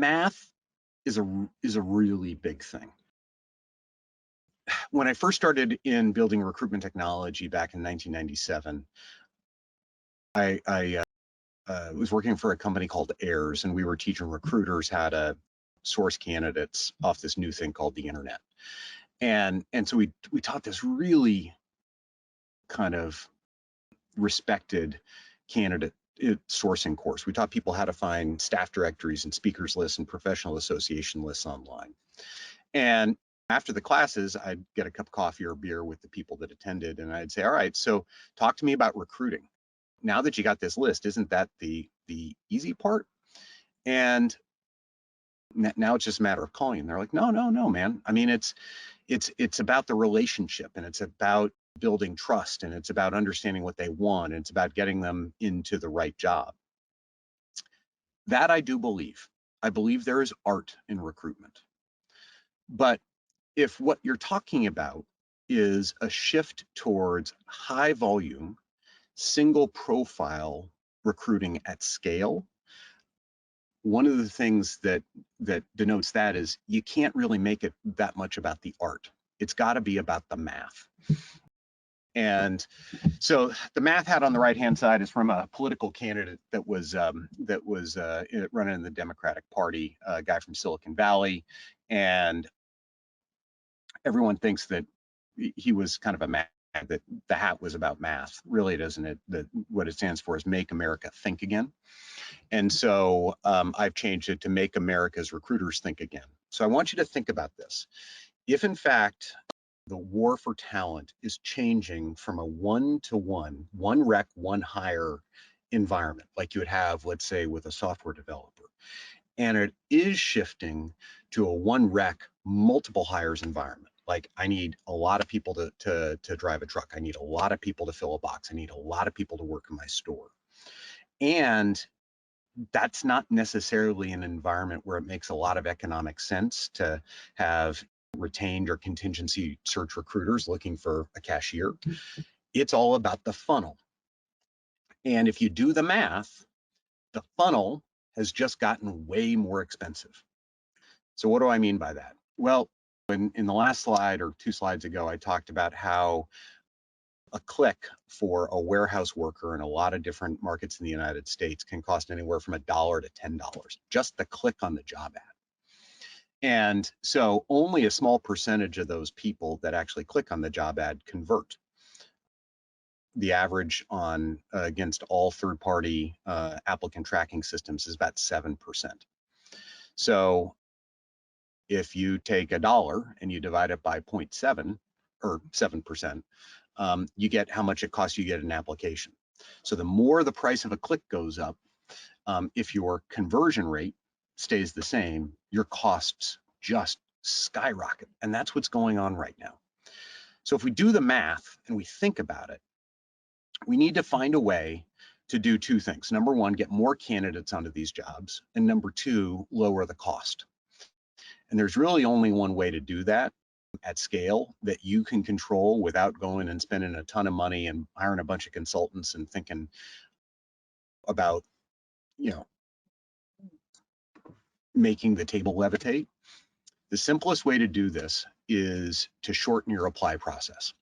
math is a really big thing. When I first started in building recruitment technology back in 1997, I was working for a company called Airs, and we were teaching recruiters how to source candidates off this new thing called the internet. And so we taught this really kind of respected candidate sourcing course. We taught people how to find staff directories and speakers lists and professional association lists online. And after the classes, I'd get a cup of coffee or beer with the people that attended, and I'd say, all right, so talk to me about recruiting. Now that you got this list, isn't that the easy part? And now it's just a matter of calling. And they're like, no, man. I mean, it's about the relationship, and it's about building trust, and it's about understanding what they want, and it's about getting them into the right job. That I do believe. I believe there is art in recruitment. But if what you're talking about is a shift towards high volume, single profile recruiting at scale, one of the things that denotes that is you can't really make it that much about the art. It's got to be about the math. And so the math hat on the right-hand side is from a political candidate that was running in the Democratic Party, a guy from Silicon Valley, and everyone thinks that he was kind of a math, that the hat was about math. Really, it isn't. What it stands for is Make America Think Again. And so I've changed it to Make America's Recruiters Think Again. So I want you to think about this. If in fact the war for talent is changing from a one-to-one, one rec, one hire environment, like you would have, let's say, with a software developer, and it is shifting to a one rec, multiple hires environment. Like, I need a lot of people to drive a truck. I need a lot of people to fill a box. I need a lot of people to work in my store. And that's not necessarily an environment where it makes a lot of economic sense to have retained or contingency search recruiters looking for a cashier. It's all about the funnel. And if you do the math, the funnel has just gotten way more expensive. So what do I mean by that? Well, in the last slide or 2 slides ago, I talked about how a click for a warehouse worker in a lot of different markets in the United States can cost anywhere from $1 to $10, just the click on the job ad. And so only a small percentage of those people that actually click on the job ad convert. The average on against all third-party applicant tracking systems is about 7%. So if you take $1 and you divide it by 0.7 or 7%, you get how much it costs you to get an application. So the more the price of a click goes up, if your conversion rate stays the same, your costs just skyrocket. And that's what's going on right now. So if we do the math and we think about it, we need to find a way to do 2 things. Number 1, get more candidates onto these jobs. And number 2, lower the cost. And there's really only one way to do that at scale that you can control without going and spending a ton of money and hiring a bunch of consultants and thinking about, making the table levitate. The simplest way to do this is to shorten your apply process.